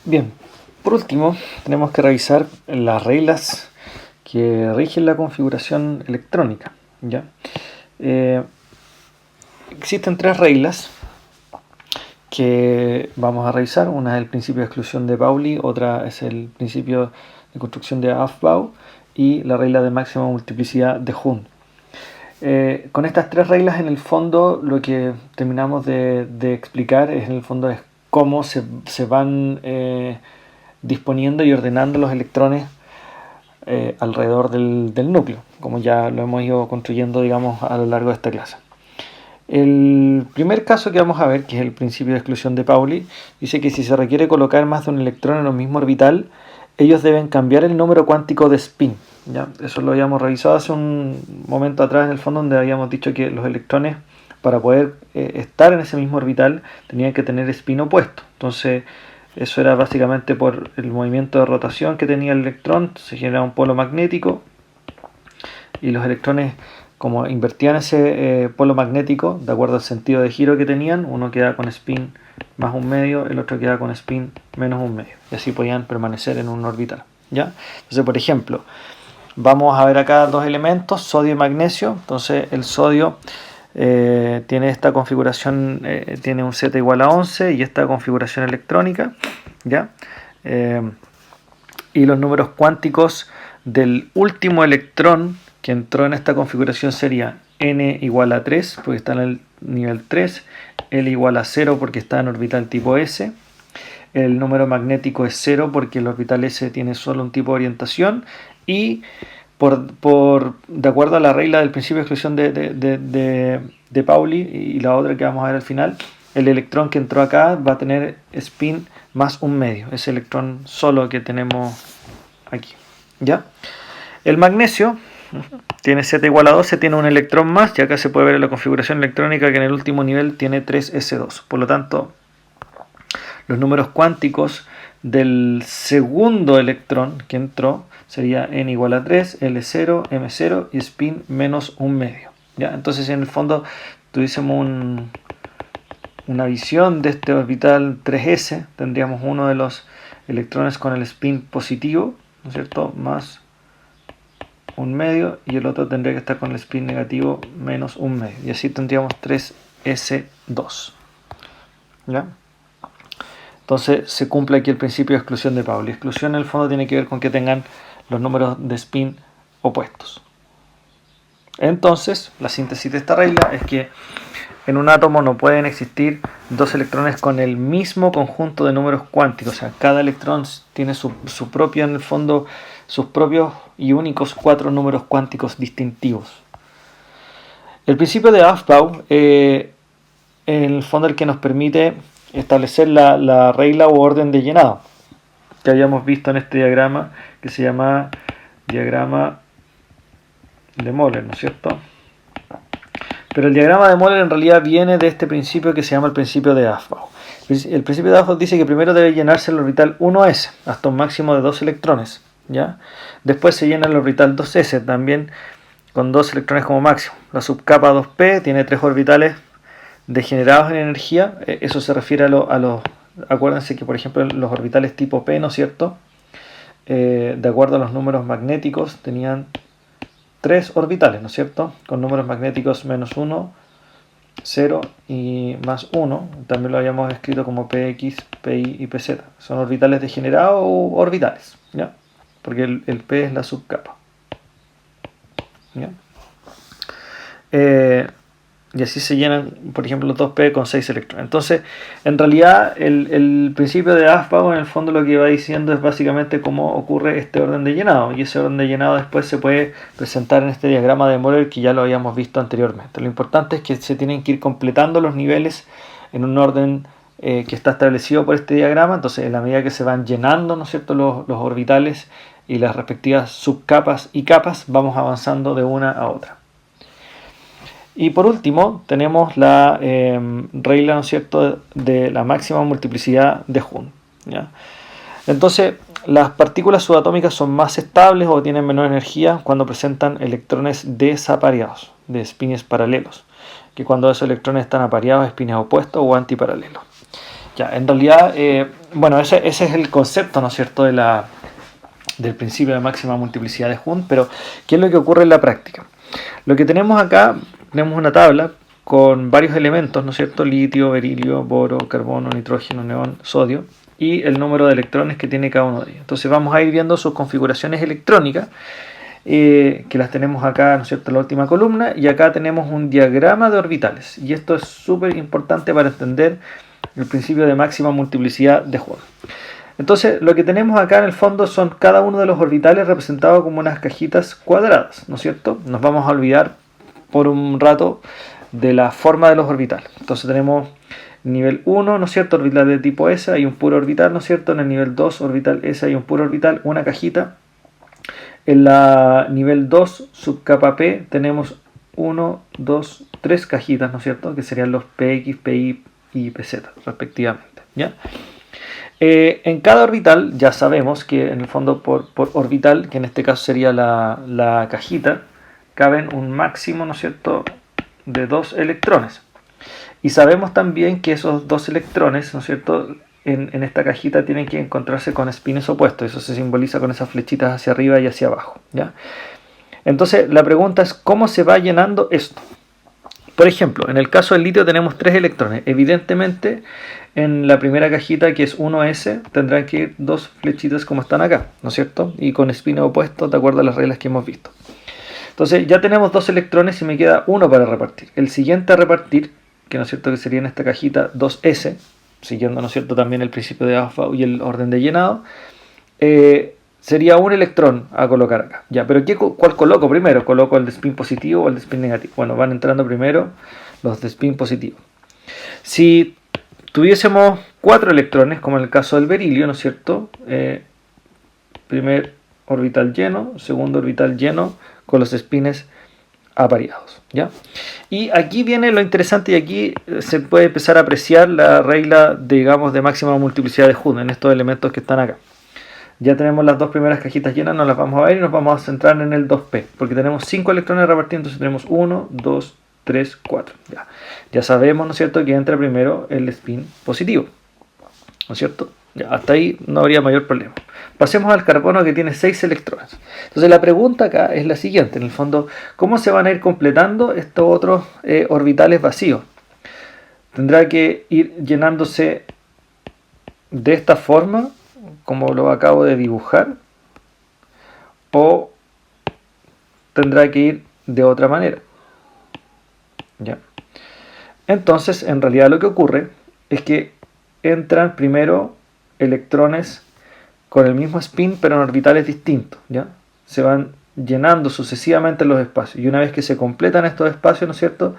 Bien, por último, tenemos que revisar las reglas que rigen la configuración electrónica, ¿ya? Existen tres reglas que vamos a revisar. Una es el principio de exclusión de Pauli, otra es el principio de construcción de Aufbau y la regla de máxima multiplicidad de Hund. Con estas tres reglas, en el fondo, lo que terminamos de explicar es cómo se van disponiendo y ordenando los electrones alrededor del núcleo, como ya lo hemos ido construyendo, digamos, a lo largo de esta clase. El primer caso que vamos a ver, que es el principio de exclusión de Pauli, dice que si se requiere colocar más de un electrón en un mismo orbital, ellos deben cambiar el número cuántico de spin. ¿Ya? Eso lo habíamos revisado hace un momento atrás, en el fondo, donde habíamos dicho que los electrones, para poder estar en ese mismo orbital, tenían que tener spin opuesto. Entonces, eso era básicamente por el movimiento de rotación que tenía el electrón, se generaba un polo magnético, y los electrones, como invertían ese polo magnético, de acuerdo al sentido de giro que tenían, uno queda con spin más un medio, el otro queda con spin menos un medio, y así podían permanecer en un orbital, ¿ya? Entonces, por ejemplo, vamos a ver acá dos elementos, sodio y magnesio. Entonces el sodio tiene esta configuración, tiene un Z igual a 11 y esta configuración electrónica, ¿ya? Y los números cuánticos del último electrón que entró en esta configuración sería n igual a 3 porque está en el nivel 3, L igual a 0 porque está en orbital tipo S, el número magnético es 0 porque el orbital S tiene solo un tipo de orientación, y de acuerdo a la regla del principio de exclusión de Pauli y la otra que vamos a ver al final, el electrón que entró acá va a tener spin más un medio, ese electrón solo que tenemos aquí, ¿ya? El magnesio tiene Z igual a 12, tiene un electrón más, y acá se puede ver en la configuración electrónica que en el último nivel tiene 3s2. Por lo tanto, los números cuánticos del segundo electrón que entró sería n igual a 3, L0, M0 y spin menos un medio, ¿ya? Entonces, en el fondo, tuviésemos una visión de este orbital 3s, tendríamos uno de los electrones con el spin positivo, ¿no es cierto?, más un medio, y el otro tendría que estar con el spin negativo menos un medio, y así tendríamos 3s2, ¿ya? Entonces se cumple aquí el principio de exclusión de Pauli. Exclusión en el fondo tiene que ver con que tengan los números de spin opuestos. Entonces, la síntesis de esta regla es que en un átomo no pueden existir dos electrones con el mismo conjunto de números cuánticos. O sea, cada electrón tiene su propio, en el fondo, sus propios y únicos 4 números cuánticos distintivos. El principio de Aufbau, en el fondo, el que nos permite establecer la regla o orden de llenado que habíamos visto en este diagrama, que se llama diagrama de Moller, ¿no es cierto? Pero el diagrama de Moller en realidad viene de este principio que se llama el principio de Aufbau. El principio de Aufbau dice que primero debe llenarse el orbital 1s hasta un máximo de 2 electrones, ¿ya? Después se llena el orbital 2s también con 2 electrones como máximo. La subcapa 2p tiene 3 orbitales degenerados en energía. Eso se refiere a los... Acuérdense que, por ejemplo, los orbitales tipo P, ¿no es cierto?, de acuerdo a los números magnéticos, tenían 3 orbitales, ¿no es cierto?, con números magnéticos menos 1, 0 y más 1. También lo habíamos escrito como PX, PI y PZ. Son orbitales degenerados u orbitales, ¿ya? Porque el P es la subcapa, ¿ya? Y así se llenan, por ejemplo, los 2p con 6 electrones. Entonces, en realidad, el principio de Aufbau, en el fondo, lo que va diciendo es básicamente cómo ocurre este orden de llenado. Y ese orden de llenado después se puede presentar en este diagrama de Moller que ya lo habíamos visto anteriormente. Lo importante es que se tienen que ir completando los niveles en un orden que está establecido por este diagrama. Entonces, en la medida que se van llenando, ¿no es cierto?, los orbitales y las respectivas subcapas y capas, vamos avanzando de una a otra. Y por último tenemos la regla, ¿no es cierto?, de la máxima multiplicidad de Hund, ¿ya? Entonces, las partículas subatómicas son más estables o tienen menor energía cuando presentan electrones desapareados, de espines paralelos, que cuando esos electrones están apareados, espines opuestos o antiparalelos. Ya, en realidad, bueno, ese es el concepto, ¿no es cierto?, del principio de máxima multiplicidad de Hund, pero ¿qué es lo que ocurre en la práctica? Lo que tenemos acá, tenemos una tabla con varios elementos, ¿no es cierto?, litio, berilio, boro, carbono, nitrógeno, neón, sodio, y el número de electrones que tiene cada uno de ellos. Entonces vamos a ir viendo sus configuraciones electrónicas, que las tenemos acá, ¿no es cierto?, en la última columna, y acá tenemos un diagrama de orbitales, y esto es súper importante para entender el principio de máxima multiplicidad de Hund. Entonces, lo que tenemos acá en el fondo son cada uno de los orbitales representados como unas cajitas cuadradas, ¿no es cierto? Nos vamos a olvidar por un rato de la forma de los orbitales. Entonces tenemos nivel 1, ¿no es cierto?, orbital de tipo S, hay un puro orbital, ¿no es cierto? En el nivel 2, orbital S, hay un puro orbital, una cajita. En la nivel 2, subcapa P, tenemos 1, 2, 3 cajitas, ¿no es cierto?, que serían los PX, PY y PZ, respectivamente, ¿ya? En cada orbital ya sabemos que en el fondo por orbital, que en este caso sería la cajita, caben un máximo, ¿no es cierto?, de 2 electrones. Y sabemos también que esos 2 electrones, ¿no es cierto?, en esta cajita tienen que encontrarse con espines opuestos. Eso se simboliza con esas flechitas hacia arriba y hacia abajo, ¿ya? Entonces la pregunta es, ¿cómo se va llenando esto? Por ejemplo, en el caso del litio tenemos 3 electrones. Evidentemente, en la primera cajita, que es 1s, tendrán que ir 2 flechitas como están acá, ¿no es cierto? Y con espines opuestos, de acuerdo a las reglas que hemos visto. Entonces, ya tenemos 2 electrones y me queda uno para repartir. El siguiente a repartir, que no es cierto que sería en esta cajita 2s, siguiendo, ¿no es cierto?, también el principio de Aufbau y el orden de llenado, sería un electrón a colocar acá. Ya, pero ¿cuál coloco primero? ¿Coloco el de spin positivo o el de spin negativo? Bueno, van entrando primero los de spin positivo. Si tuviésemos 4 electrones, como en el caso del berilio, ¿no es cierto?, primer orbital lleno, segundo orbital lleno, con los espines apareados, ¿ya? Y aquí viene lo interesante, y aquí se puede empezar a apreciar la regla, digamos, de máxima multiplicidad de Hund en estos elementos que están acá. Ya tenemos las 2 primeras cajitas llenas, no las vamos a ver y nos vamos a centrar en el 2p, porque tenemos 5 electrones repartidos, entonces tenemos 1, 2, 3, 4. Ya sabemos, ¿no es cierto?, que entra primero el spin positivo, ¿no es cierto? Ya, hasta ahí no habría mayor problema. Pasemos al carbono, que tiene 6 electrones. Entonces la pregunta acá es la siguiente, en el fondo, ¿cómo se van a ir completando estos otros orbitales vacíos? Tendrá que ir llenándose de esta forma, como lo acabo de dibujar, o tendrá que ir de otra manera, ¿ya? Entonces, en realidad lo que ocurre es que entran primero electrones con el mismo spin, pero en orbitales distintos, ¿ya? Se van llenando sucesivamente los espacios, y una vez que se completan estos espacios, ¿no es cierto?,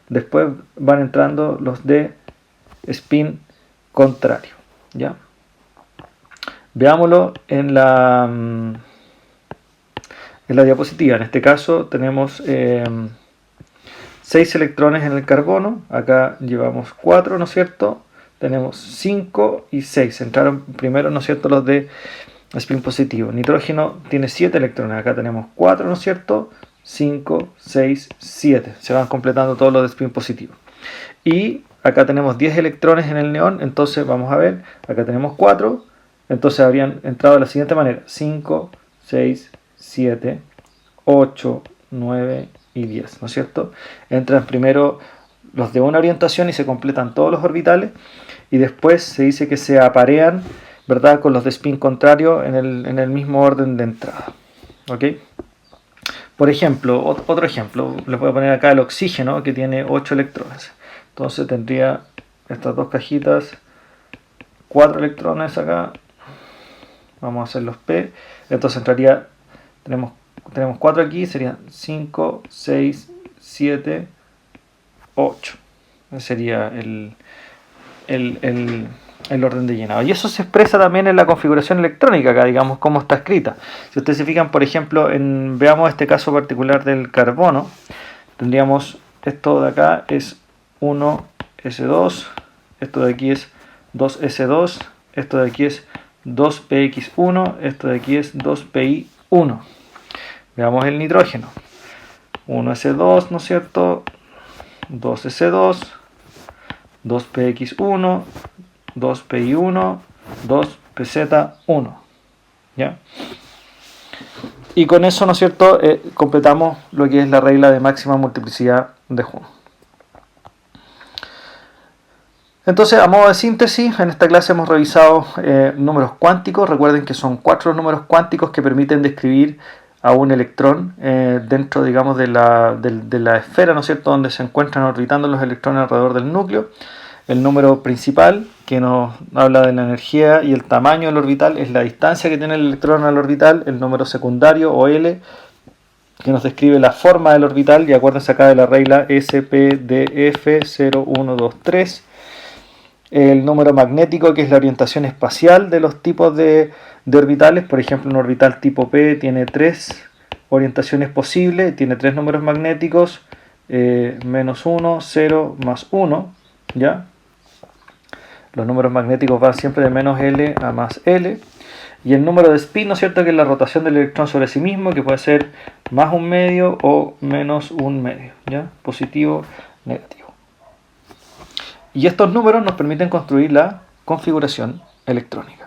después van entrando los de spin contrario, ¿ya? Veámoslo en la diapositiva. En este caso tenemos 6 electrones en el carbono. Acá llevamos 4, ¿no es cierto? Tenemos 5 y 6. Entraron primero, ¿no es cierto?, los de spin positivo. Nitrógeno tiene 7 electrones. Acá tenemos 4, ¿no es cierto? 5, 6, 7. Se van completando todos los de spin positivo. Y acá tenemos 10 electrones en el neón. Entonces vamos a ver. Acá tenemos 4. Entonces habrían entrado de la siguiente manera: 5, 6, 7, 8, 9 y 10, ¿no es cierto? Entran primero los de una orientación y se completan todos los orbitales, y después se dice que se aparean, ¿verdad?, con los de spin contrario en el mismo orden de entrada, ¿ok? Por ejemplo, otro ejemplo, les voy a poner acá el oxígeno, que tiene 8 electrones. Entonces tendría estas 2 cajitas, 4 electrones acá. Vamos a hacer los P. Entonces entraría, tenemos 4 aquí, serían 5, 6, 7, 8. Ese sería el orden de llenado. Y eso se expresa también en la configuración electrónica, acá, digamos, cómo está escrita. Si ustedes se fijan, por ejemplo, veamos este caso particular del carbono, tendríamos esto de acá es 1s2, esto de aquí es 2s2, esto de aquí es 2px1, esto de aquí es 2pi1. Veamos el nitrógeno. 1s2, ¿no es cierto? 2s2, 2px1, 2pi1, 2pz1. ¿Ya? Y con eso, ¿no es cierto?, completamos lo que es la regla de máxima multiplicidad de Junc. Entonces, a modo de síntesis, en esta clase hemos revisado números cuánticos. Recuerden que son 4 los números cuánticos que permiten describir a un electrón dentro, digamos, de la esfera, ¿no es cierto?, donde se encuentran orbitando los electrones alrededor del núcleo. El número principal, que nos habla de la energía y el tamaño del orbital, es la distancia que tiene el electrón al orbital. El número secundario, o L, que nos describe la forma del orbital, y acuérdense acá de la regla SPDF0123. El número magnético, que es la orientación espacial de los tipos de orbitales. Por ejemplo, un orbital tipo P tiene 3 orientaciones posibles, tiene 3 números magnéticos, menos 1, 0, más 1, ¿ya? Los números magnéticos van siempre de menos L a más L. Y el número de spin, ¿no es cierto?, que es la rotación del electrón sobre sí mismo, que puede ser más un medio o menos un medio, ¿ya? Positivo, negativo. Y estos números nos permiten construir la configuración electrónica.